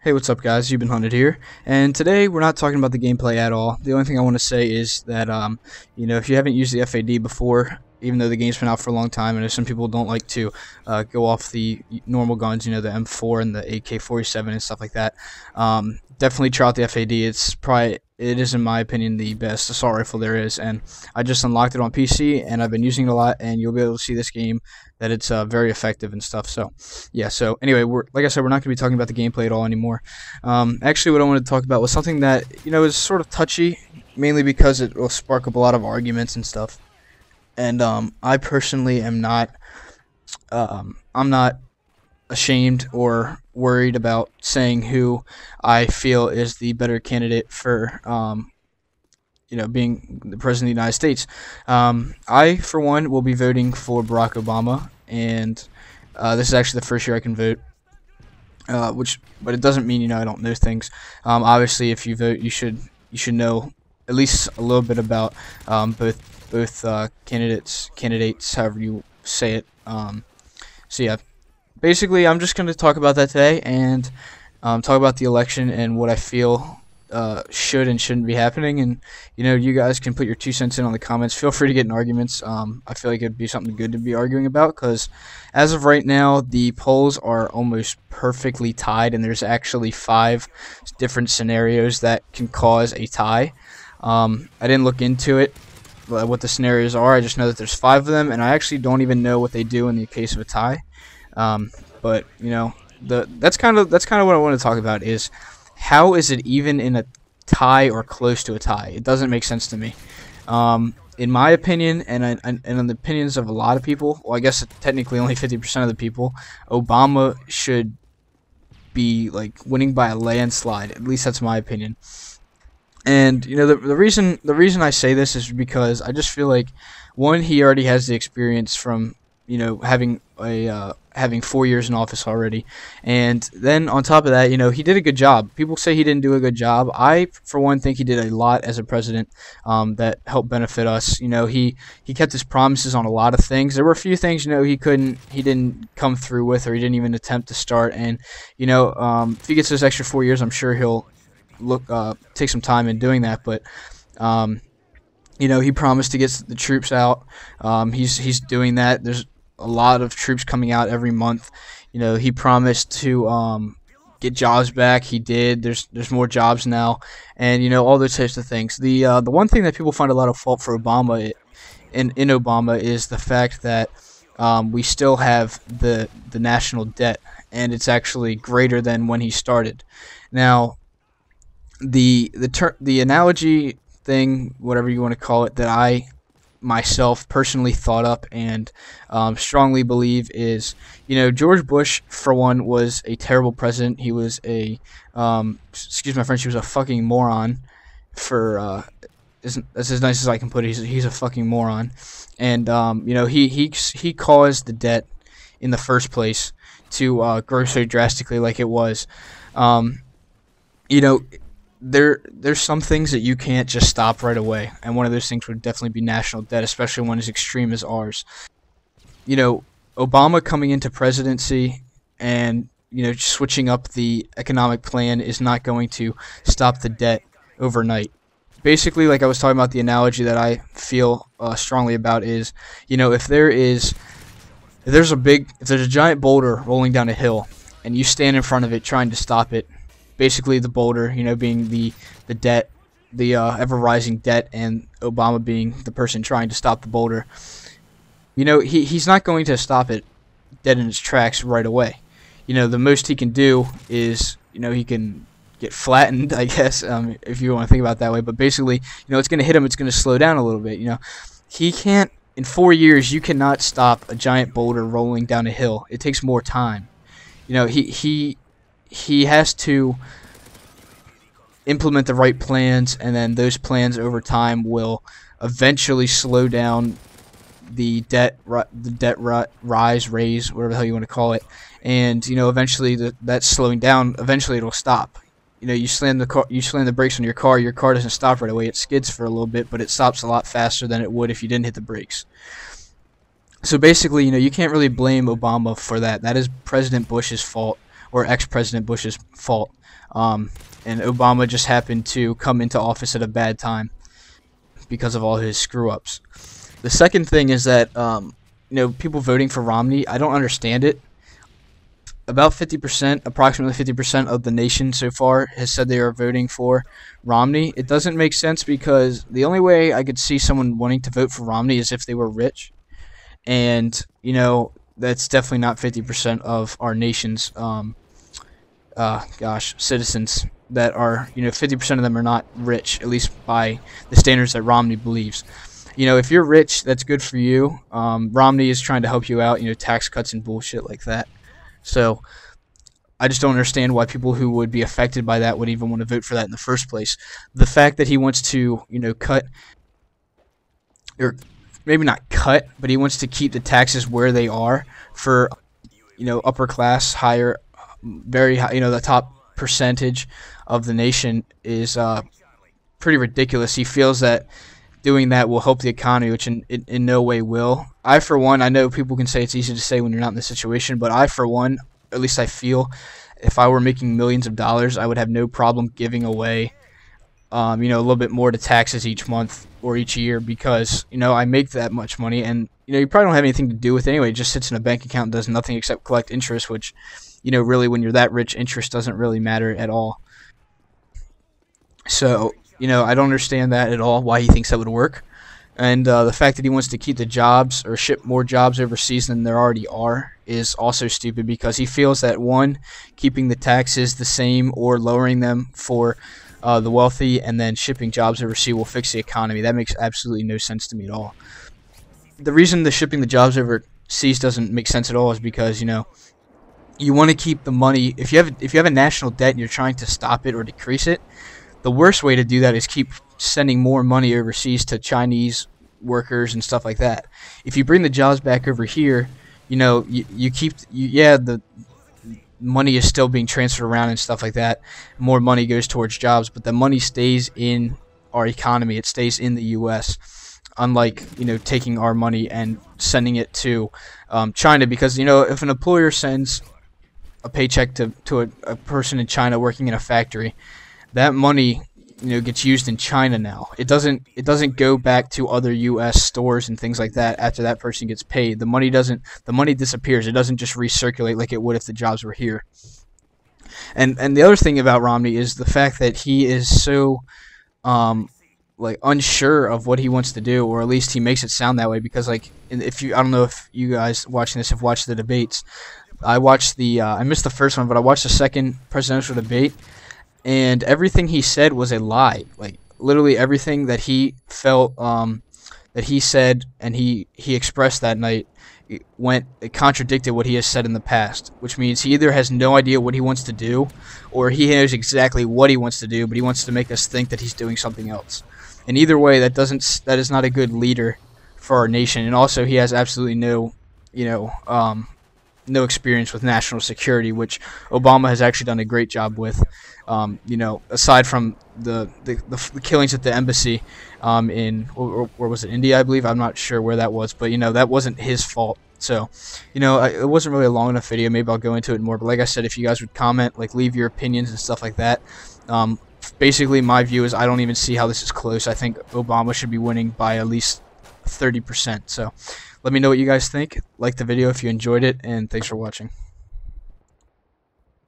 Hey, what's up guys, Youvebeenhunted here, and today we're not talking about the gameplay at all. The only thing I want to say is that, if you haven't used the FAD before, even though the game's been out for a long time, and if some people don't like to go off the normal guns, the M4 and the AK-47 and stuff like that, definitely try out the FAD. It is, in my opinion, the best assault rifle there is, and I just unlocked it on PC, and I've been using it a lot, and you'll be able to see this game that it's very effective and stuff. So, yeah. So anyway, like I said, we're not going to be talking about the gameplay at all anymore. Actually, what I wanted to talk about was something that is sort of touchy, mainly because it will spark up a lot of arguments and stuff. And I personally am not. I'm not ashamed or worried about saying who I feel is the better candidate for being the president of the United States. I, for one, will be voting for Barack Obama, and this is actually the first year I can vote. But it doesn't mean I don't know things. Obviously, if you vote, you should know at least a little bit about both candidates, however you say it. So yeah. Basically, I'm just going to talk about that today and talk about the election and what I feel should and shouldn't be happening. And, you guys can put your 2 cents in on the comments. Feel free to get in arguments. I feel like it'd be something good to be arguing about because as of right now, the polls are almost perfectly tied, and there's actually 5 different scenarios that can cause a tie. I didn't look into it, what the scenarios are. I just know that there's 5 of them, and I actually don't even know what they do in the case of a tie. But that's kind of what I want to talk about is how is it even in a tie or close to a tie? It doesn't make sense to me. In my opinion, and in the opinions of a lot of people, well, I guess technically only 50% of the people, Obama should be like winning by a landslide. At least that's my opinion. And the reason I say this is because I just feel like, one, he already has the experience from having 4 years in office already, and then on top of that, he did a good job. People say he didn't do a good job. I, for one, think he did a lot as a president that helped benefit us. He kept his promises on a lot of things. There were a few things he didn't come through with, or he didn't even attempt to start. And if he gets those extra 4 years, I'm sure he'll take some time in doing that. But he promised to get the troops out. He's doing that. There's a lot of troops coming out every month. He promised to get jobs back. He did. There's more jobs now, and all those types of things. The one thing that people find a lot of fault for Obama in Obama is the fact that we still have the national debt, and it's actually greater than when he started. Now, the analogy thing, whatever you want to call it, that I myself personally thought up and strongly believe is, George Bush, for one, was a terrible president. He was a excuse my French, he was a fucking moron. That's as nice as I can put it. He's a fucking moron, and he caused the debt in the first place to grow so drastically like it was. There's some things that you can't just stop right away, and one of those things would definitely be national debt, especially one as extreme as ours. Obama coming into presidency and switching up the economic plan is not going to stop the debt overnight. Basically, like I was talking about, the analogy that I feel strongly about is, if there's a giant boulder rolling down a hill, and you stand in front of it trying to stop it. Basically, the boulder, being the debt, the ever-rising debt, and Obama being the person trying to stop the boulder. He's not going to stop it dead in its tracks right away. The most he can do is, he can get flattened, I guess, if you want to think about it that way. But basically, it's going to hit him. It's going to slow down a little bit. He can't. In 4 years, you cannot stop a giant boulder rolling down a hill. It takes more time. He has to implement the right plans, and then those plans over time will eventually slow down the debt rise, whatever the hell you want to call it. And eventually that slowing down, eventually it'll stop. You slam the brakes on your car doesn't stop right away. It skids for a little bit, but it stops a lot faster than it would if you didn't hit the brakes. So basically, you can't really blame Obama for that. That is President Bush's fault. or ex-President Bush's fault. And Obama just happened to come into office at a bad time because of all his screw-ups. The second thing is that people voting for Romney, I don't understand it. About 50%, approximately 50% of the nation so far has said they are voting for Romney. It doesn't make sense because the only way I could see someone wanting to vote for Romney is if they were rich. And, that's definitely not 50% of our nation's, citizens that are, 50% of them are not rich, at least by the standards that Romney believes. If you're rich, that's good for you. Romney is trying to help you out, tax cuts and bullshit like that. So I just don't understand why people who would be affected by that would even want to vote for that in the first place. The fact that he wants to, cut, or maybe not cut, but he wants to keep the taxes where they are for, upper class, higher, very high, the top percentage of the nation is pretty ridiculous. He feels that doing that will help the economy, which in no way will. I, for one, I know people can say it's easy to say when you're not in this situation, but I, for one, at least I feel, if I were making millions of dollars, I would have no problem giving away, a little bit more to taxes each month or each year because, I make that much money and, you probably don't have anything to do with it anyway. It just sits in a bank account and does nothing except collect interest, which, really when you're that rich, interest doesn't really matter at all. So, I don't understand that at all, why he thinks that would work. And the fact that he wants to keep the jobs or ship more jobs overseas than there already are is also stupid because he feels that, one, keeping the taxes the same or lowering them for the wealthy and then shipping jobs overseas will fix the economy. That makes absolutely no sense to me at all. The reason the shipping the jobs overseas doesn't make sense at all is because, you want to keep the money. If you have a national debt and you're trying to stop it or decrease it, the worst way to do that is keep sending more money overseas to Chinese workers and stuff like that. If you bring the jobs back over here, the money is still being transferred around and stuff like that. More money goes towards jobs, but the money stays in our economy. It stays in the U.S. Unlike, taking our money and sending it to China because, if an employer sends a paycheck to a person in China working in a factory, that money, gets used in China now. It doesn't go back to other U.S. stores and things like that after that person gets paid. The money disappears. It doesn't just recirculate like it would if the jobs were here. And the other thing about Romney is the fact that he is so unsure of what he wants to do, or at least he makes it sound that way. Because I don't know if you guys watching this have watched the debates. I watched I missed the first one, but I watched the second presidential debate. And everything he said was a lie. Like, literally everything that he felt, that he said and he expressed that night, it contradicted what he has said in the past. Which means he either has no idea what he wants to do, or he knows exactly what he wants to do, but he wants to make us think that he's doing something else. And either way, that is not a good leader for our nation. And also, he has absolutely no, no experience with national security, which Obama has actually done a great job with. Aside from the killings at the embassy where was it, India, I believe. I'm not sure where that was, but that wasn't his fault. So, it wasn't really a long enough video. Maybe I'll go into it more. But like I said, if you guys would comment, leave your opinions and stuff like that. Basically, my view is I don't even see how this is close. I think Obama should be winning by at least 30%. So, let me know what you guys think. Like the video if you enjoyed it, and thanks for watching.